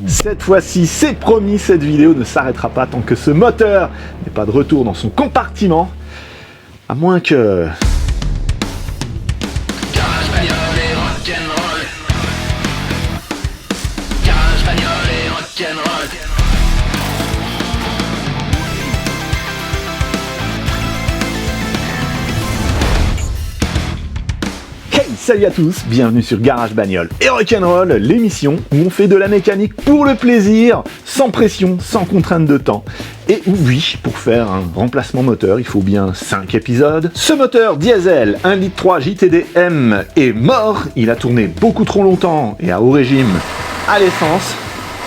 Cette fois-ci, c'est promis, cette vidéo ne s'arrêtera pas tant que ce moteur n'est pas de retour dans son compartiment. À moins que... Garage bagnole et rock'n'roll. Garage bagnole et rock'n'roll. Hey, salut à tous, bienvenue sur Garage Bagnole et Rock'n'Roll, l'émission où on fait de la mécanique pour le plaisir, sans pression, sans contrainte de temps. Et oui, pour faire un remplacement moteur, il faut bien 5 épisodes. Ce moteur diesel 1,3 litre JTD-M est mort, il a tourné beaucoup trop longtemps et à haut régime à l'essence.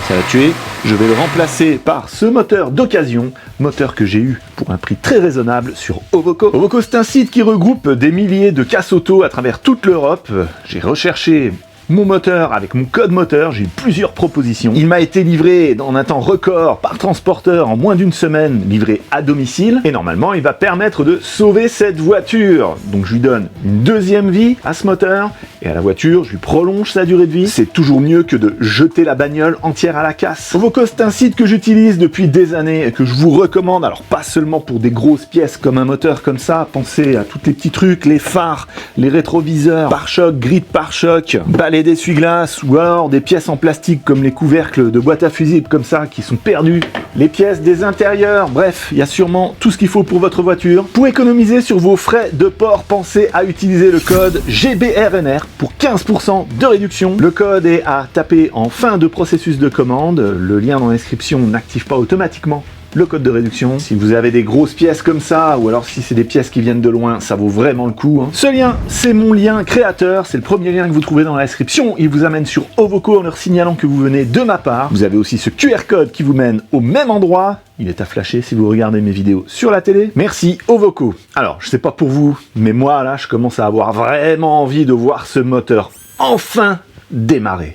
Ça l'a tué. Je vais le remplacer par ce moteur d'occasion, moteur que j'ai eu pour un prix très raisonnable sur Ovoco. Ovoco, c'est un site qui regroupe des milliers de casses auto à travers toute l'Europe. J'ai recherché mon moteur avec mon code moteur, j'ai eu plusieurs propositions. Il m'a été livré dans un temps record par transporteur en moins d'une semaine, livré à domicile. Et normalement, il va permettre de sauver cette voiture. Donc je lui donne une deuxième vie à ce moteur. Et à la voiture, je lui prolonge sa durée de vie. C'est toujours mieux que de jeter la bagnole entière à la casse. Ovoco, c'est un site que j'utilise depuis des années et que je vous recommande. Alors pas seulement pour des grosses pièces comme un moteur comme ça. Pensez à tous les petits trucs, les phares, les rétroviseurs, pare-choc, grille de pare-choc, balai d'essuie-glace ou alors des pièces en plastique comme les couvercles de boîte à fusibles comme ça qui sont perdus, les pièces des intérieurs, bref, il y a sûrement tout ce qu'il faut pour votre voiture. Pour économiser sur vos frais de port, pensez à utiliser le code GBRNR pour 15% de réduction. Le code est à taper en fin de processus de commande. Le lien dans la description n'active pas automatiquement le code de réduction. Si vous avez des grosses pièces comme ça, ou alors si c'est des pièces qui viennent de loin, ça vaut vraiment le coup. Ce lien, c'est mon lien créateur, c'est le premier lien que vous trouvez dans la description. Il vous amène sur Ovoco en leur signalant que vous venez de ma part. Vous avez aussi ce QR code qui vous mène au même endroit. Il est à flasher si vous regardez mes vidéos sur la télé. Merci Ovoco. Alors, je sais pas pour vous, mais moi là, je commence à avoir vraiment envie de voir ce moteur enfin démarrer.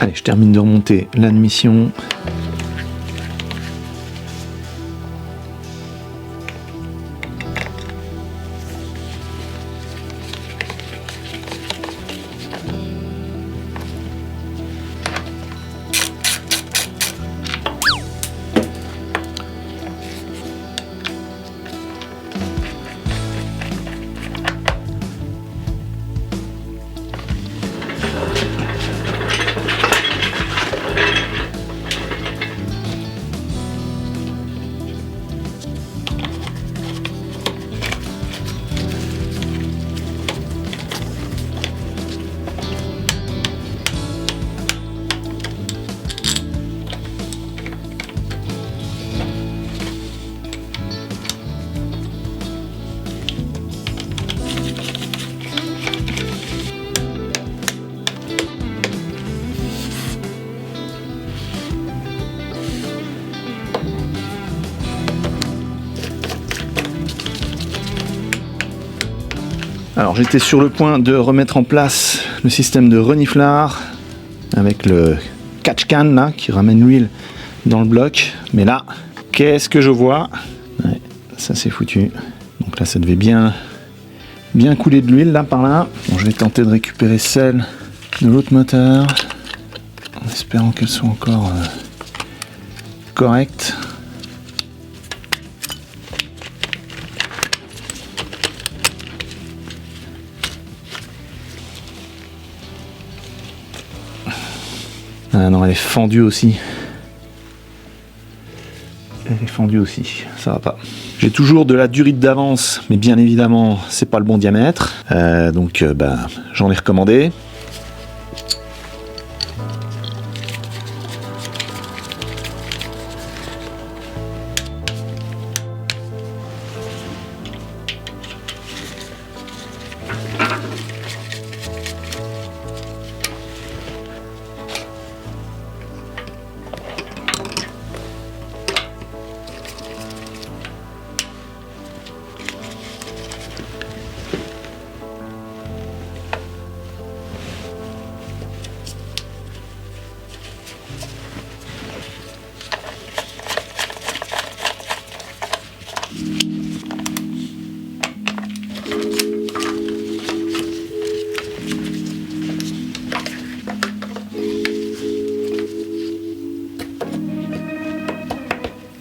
Allez, je termine de remonter l'admission. Alors j'étais sur le point de remettre en place le système de reniflard avec le catch can là qui ramène l'huile dans le bloc, mais là qu'est-ce que je vois? Ouais, ça c'est foutu. Donc là ça devait bien couler de l'huile là par là. Bon, je vais tenter de récupérer celle de l'autre moteur en espérant qu'elle soit encore correcte. Ah non, elle est fendue aussi. Elle est fendue aussi, ça va pas. J'ai toujours de la durite d'avance, mais bien évidemment, c'est pas le bon diamètre. Donc j'en ai recommandé.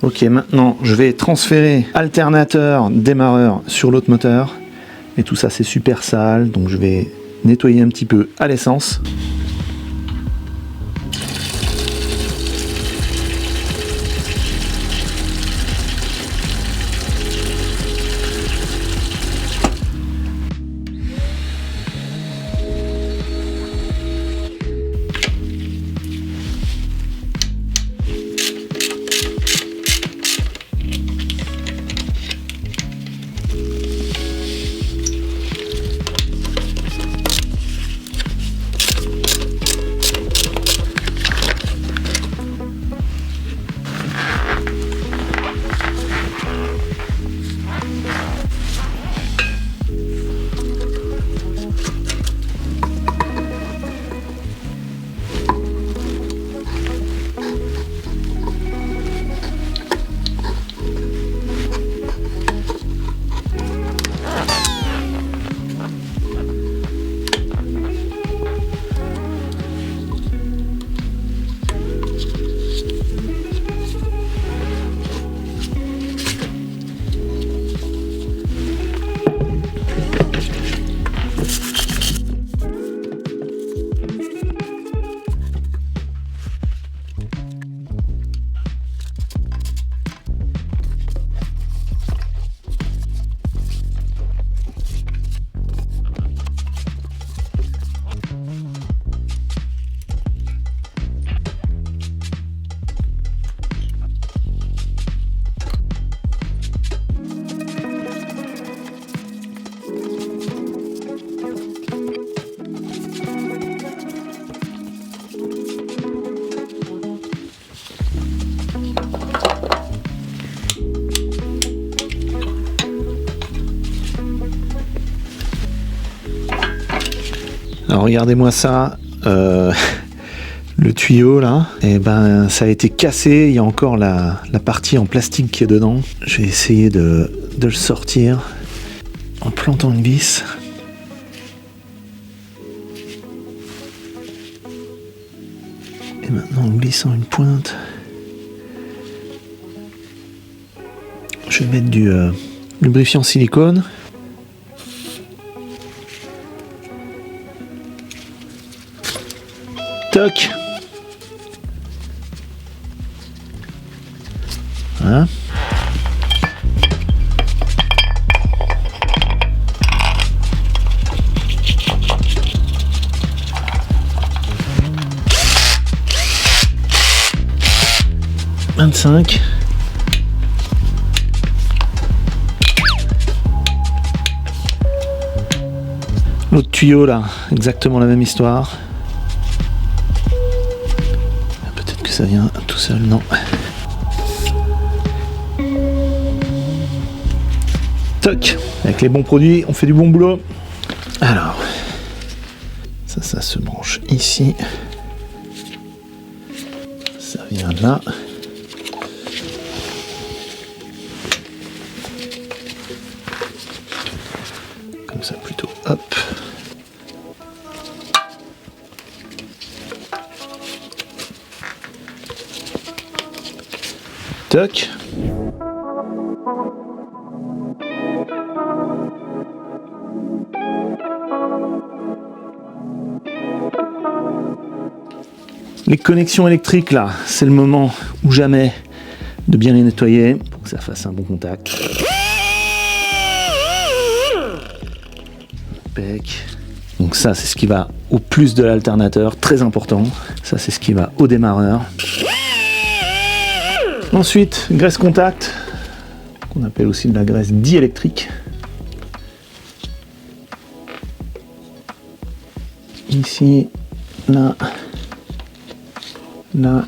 Ok, maintenant je vais transférer alternateur, démarreur sur l'autre moteur. Et tout ça c'est super sale, donc je vais nettoyer un petit peu à l'essence. Alors regardez-moi ça, le tuyau là, et ben ça a été cassé, il y a encore la partie en plastique qui est dedans. Je vais essayer de le sortir en plantant une vis. Et maintenant en glissant une pointe, je vais mettre du lubrifiant silicone. Toc. Voilà. « 25. » L'autre tuyau là, exactement la même histoire. Peut-être que ça vient tout seul, non. Toc, avec les bons produits, on fait du bon boulot. Alors, ça se branche ici. Ça vient là. Comme ça plutôt, hop. Toc. Les connexions électriques là, c'est le moment ou jamais de bien les nettoyer pour que ça fasse un bon contact. Impec. Donc ça c'est ce qui va au plus de l'alternateur, très important. Ça c'est ce qui va au démarreur. Ensuite, graisse contact, qu'on appelle aussi de la graisse diélectrique. Ici, là, là.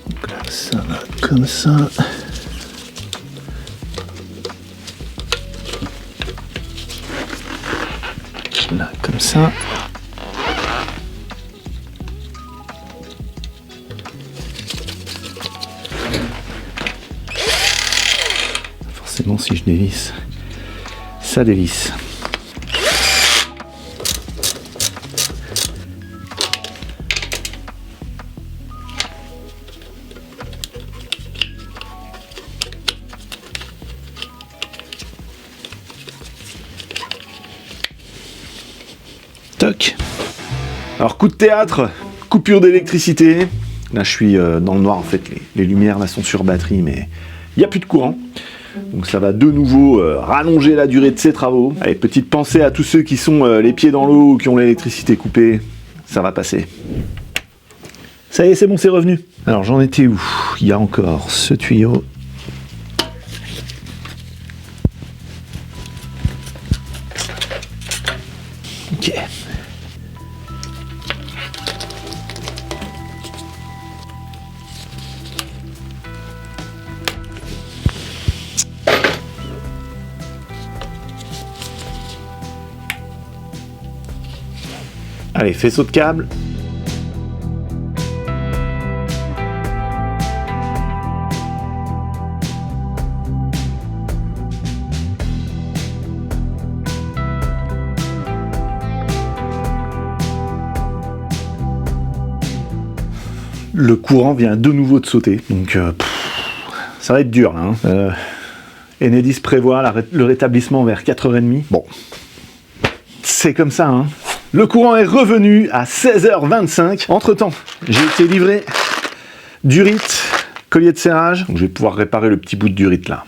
Donc là, ça va comme ça. Là, comme ça. Forcément, si je dévisse, ça dévisse. Alors coup de théâtre, coupure d'électricité. Là je suis dans le noir en fait, les lumières là sont sur batterie mais il n'y a plus de courant. Donc ça va de nouveau rallonger la durée de ces travaux. Allez, petite pensée à tous ceux qui sont les pieds dans l'eau ou qui ont l'électricité coupée. Ça va passer. Ça y est, c'est bon, c'est revenu. Alors j'en étais où? Il y a encore ce tuyau. Ok. Allez, faisceau de câble. Le courant vient de nouveau de sauter, donc ça va être dur là. Enedis prévoit le rétablissement vers 4h30. Bon, c'est comme ça. Hein. Le courant est revenu à 16h25. Entre-temps, j'ai été livré durite, collier de serrage. Donc je vais pouvoir réparer le petit bout de durite là.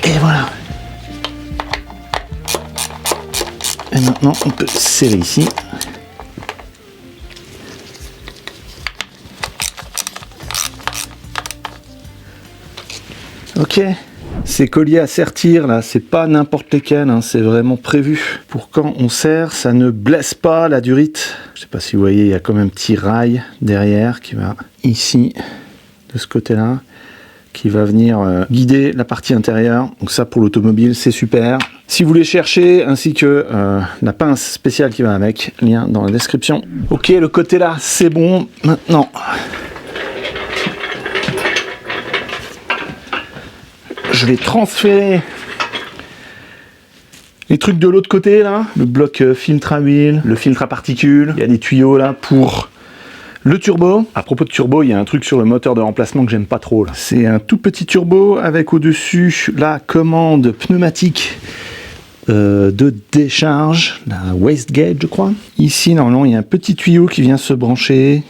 Et voilà. Et maintenant, on peut serrer ici. Ok. Ces colliers à sertir là, c'est pas n'importe lesquels, hein, c'est vraiment prévu pour quand on serre, ça ne blesse pas la durite. Je sais pas si vous voyez, il y a comme un petit rail derrière qui va ici, de ce côté-là, qui va venir guider la partie intérieure. Donc ça pour l'automobile c'est super. Si vous voulez chercher, ainsi que la pince spéciale qui va avec, lien dans la description. Ok, le côté là c'est bon. Maintenant, je vais transférer les trucs de l'autre côté là. Le bloc filtre à huile, le filtre à particules. Il y a des tuyaux là pour le turbo. À propos de turbo, il y a un truc sur le moteur de remplacement que j'aime pas trop là. C'est un tout petit turbo avec au-dessus la commande pneumatique de décharge, la wastegate je crois. Ici normalement il y a un petit tuyau qui vient se brancher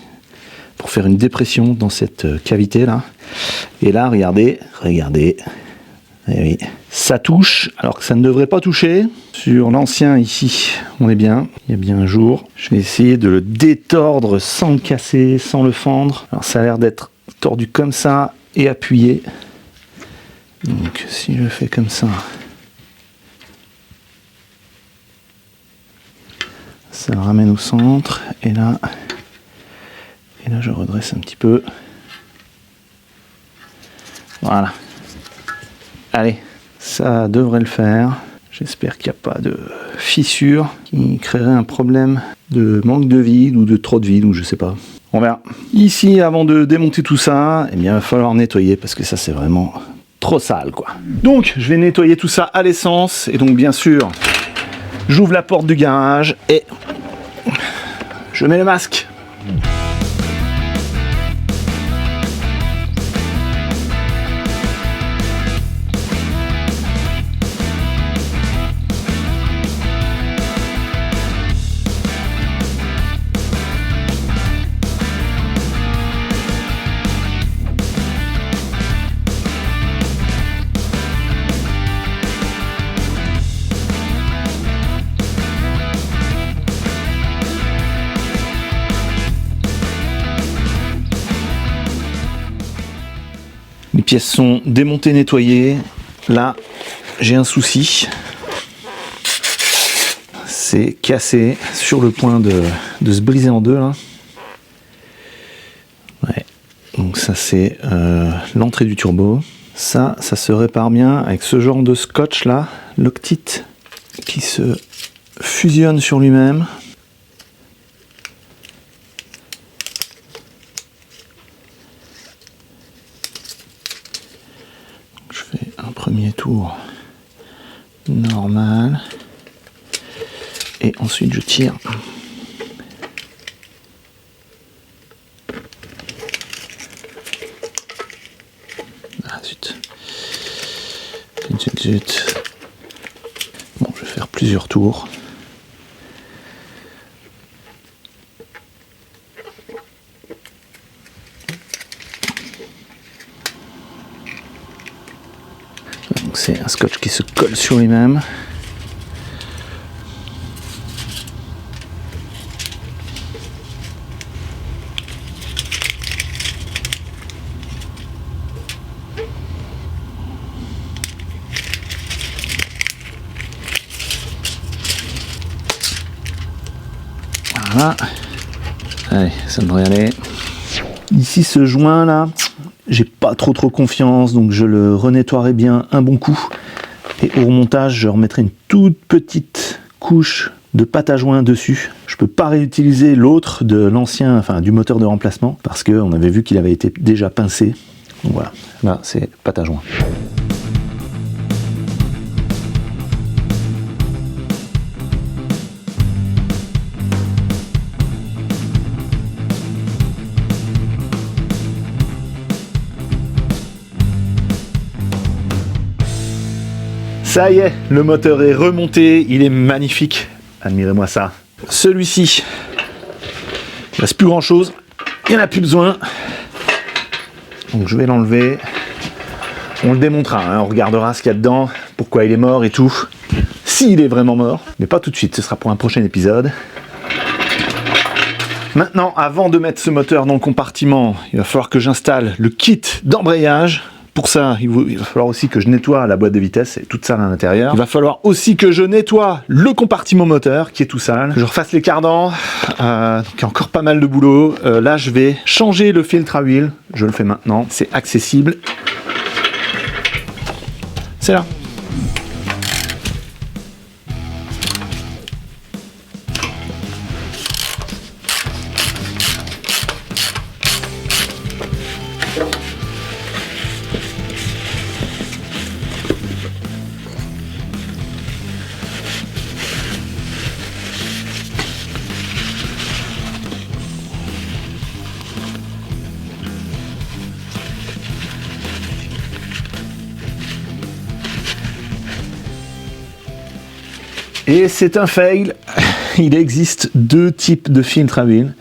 pour faire une dépression dans cette cavité là. Et là regardez. Eh oui, ça touche alors que ça ne devrait pas toucher. Sur l'ancien ici, on est bien, il y a bien un jour. Je vais essayer de le détordre sans le casser, sans le fendre. Alors ça a l'air d'être tordu comme ça et appuyé. Donc si je fais comme ça, ça le ramène au centre. Et là je redresse un petit peu. Voilà. Allez, ça devrait le faire. J'espère qu'il n'y a pas de fissure qui créerait un problème de manque de vide ou de trop de vide ou je sais pas. On verra. Ici, avant de démonter tout ça, eh bien, il va falloir nettoyer parce que ça c'est vraiment trop sale quoi. Donc, je vais nettoyer tout ça à l'essence et donc bien sûr, j'ouvre la porte du garage et je mets le masque. pièces sont démontées, nettoyées. Là, j'ai un souci. C'est cassé, sur le point de se briser en deux là. Ouais. Donc ça c'est l'entrée du turbo. Ça se répare bien avec ce genre de scotch là, Loctite, qui se fusionne sur lui-même. Je fais un premier tour normal. Et ensuite je tire. Ah zut. Zut. Bon, je vais faire plusieurs tours. Donc c'est un scotch qui se colle sur lui-même. Voilà. Allez, ça devrait aller. Ici, ce joint là, j'ai pas trop confiance, donc je le renettoierai bien un bon coup. Et au remontage, je remettrai une toute petite couche de pâte à joint dessus. Je peux pas réutiliser l'autre de l'ancien, enfin du moteur de remplacement, parce qu'on avait vu qu'il avait été déjà pincé. Donc voilà, là c'est pâte à joint. Ça y est, le moteur est remonté, il est magnifique. Admirez-moi ça. Celui-ci, il ne reste plus grand chose, il n'y en a plus besoin. Donc je vais l'enlever. On le démontera, hein, on regardera ce qu'il y a dedans, pourquoi il est mort et tout. S'il est vraiment mort, mais pas tout de suite, ce sera pour un prochain épisode. Maintenant, avant de mettre ce moteur dans le compartiment, il va falloir que j'installe le kit d'embrayage. Pour ça, il va falloir aussi que je nettoie la boîte de vitesse, c'est toute sale à l'intérieur. Il va falloir aussi que je nettoie le compartiment moteur, qui est tout sale. Que je refasse les cardans, donc il y a encore pas mal de boulot. Là, je vais changer le filtre à huile. Je le fais maintenant, c'est accessible. C'est là. Et c'est un fail, il existe deux types de filtres à huile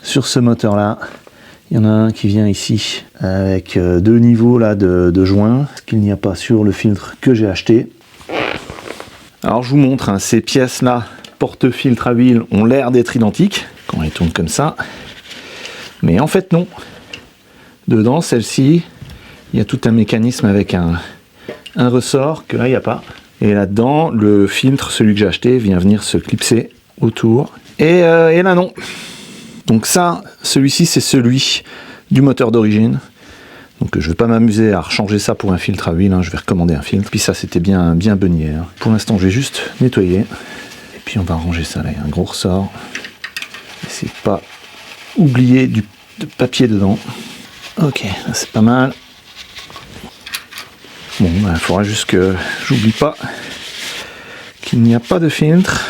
sur ce moteur là. Il y en a un qui vient ici avec deux niveaux là de joints, ce qu'il n'y a pas sur le filtre que j'ai acheté. Alors je vous montre, hein, ces pièces là, porte-filtre à huile, ont l'air d'être identiques quand on les tourne comme ça. Mais en fait non. Dedans, celle-ci, il y a tout un mécanisme avec un ressort que là il n'y a pas. Et là-dedans, le filtre, celui que j'ai acheté, vient venir se clipser autour. Et là, non. Donc ça, celui-ci, c'est celui du moteur d'origine. Donc je ne vais pas m'amuser à rechanger ça pour un filtre à huile. Hein. Je vais recommander un filtre. Puis ça, c'était bien beugné. Hein. Pour l'instant, je vais juste nettoyer. Et puis on va ranger ça. Là, il y a un gros ressort. Essayez de pas oublier de papier dedans. Ok, là, c'est pas mal. Bon, il faudra juste que j'oublie pas qu'il n'y a pas de filtre.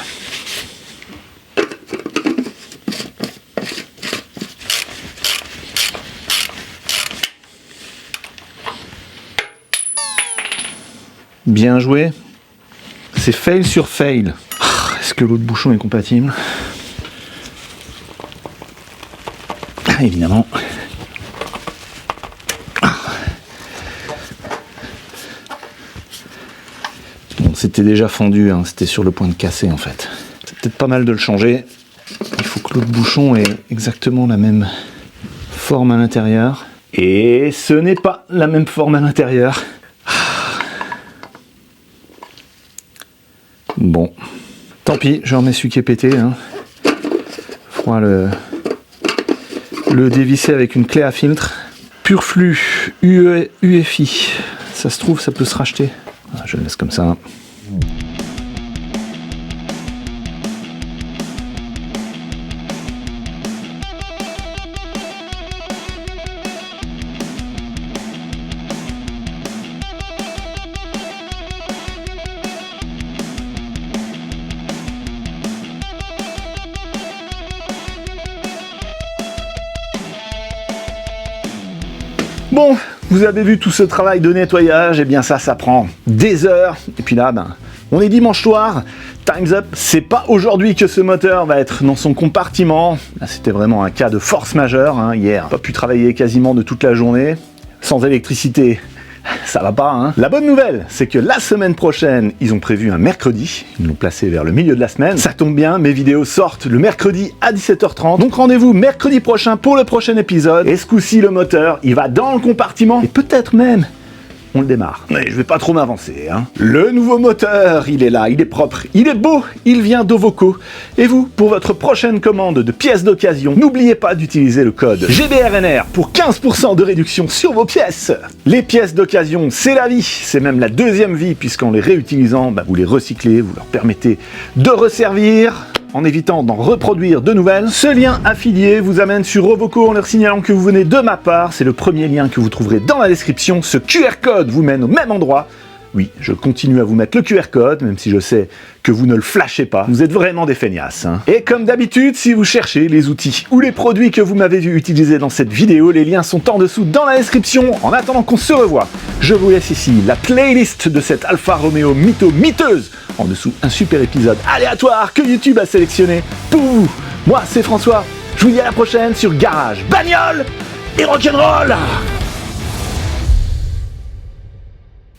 Bien joué. C'est fail sur fail. Est-ce que l'autre bouchon est compatible? Ah, évidemment. C'était déjà fendu, hein, c'était sur le point de casser en fait. C'est peut-être pas mal de le changer. Il faut que l'autre bouchon ait exactement la même forme à l'intérieur. Et ce n'est pas la même forme à l'intérieur. Bon, tant pis, je remets celui qui est pété. Hein. Faudra le dévisser avec une clé à filtre. Pur flux UEFI. Ça se trouve, ça peut se racheter. Je le laisse comme ça. Bon, vous avez vu tout ce travail de nettoyage, et bien ça prend des heures. Et puis là, on est dimanche soir, time's up. C'est pas aujourd'hui que ce moteur va être dans son compartiment. Là, c'était vraiment un cas de force majeure, hein, hier. Pas pu travailler quasiment de toute la journée. Sans électricité, ça va pas, hein. La bonne nouvelle, c'est que la semaine prochaine, ils ont prévu un mercredi. Ils l'ont placé vers le milieu de la semaine. Ça tombe bien, mes vidéos sortent le mercredi à 17h30. Donc rendez-vous mercredi prochain pour le prochain épisode. Et ce coup-ci, le moteur, il va dans le compartiment. Et peut-être même, on le démarre. Mais je vais pas trop m'avancer, hein. Le nouveau moteur, il est là, il est propre, il est beau, il vient d'Ovoco. Et vous, pour votre prochaine commande de pièces d'occasion, n'oubliez pas d'utiliser le code GBRNR pour 15% de réduction sur vos pièces. Les pièces d'occasion, c'est la vie, c'est même la deuxième vie, puisqu'en les réutilisant, vous les recyclez, vous leur permettez de resservir, en évitant d'en reproduire de nouvelles. Ce lien affilié vous amène sur Ovoco en leur signalant que vous venez de ma part. C'est le premier lien que vous trouverez dans la description. Ce QR code vous mène au même endroit. Oui, je continue à vous mettre le QR code, même si je sais que vous ne le flashez pas. Vous êtes vraiment des feignasses, hein. Et comme d'habitude, si vous cherchez les outils ou les produits que vous m'avez vu utiliser dans cette vidéo, les liens sont en dessous dans la description. En attendant qu'on se revoie, je vous laisse ici la playlist de cette Alfa Romeo miteuse. En dessous, un super épisode aléatoire que YouTube a sélectionné pour vous. Moi, c'est François. Je vous dis à la prochaine sur Garage Bagnole et Rock'n'Roll.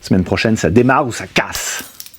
Semaine prochaine, ça démarre ou ça casse.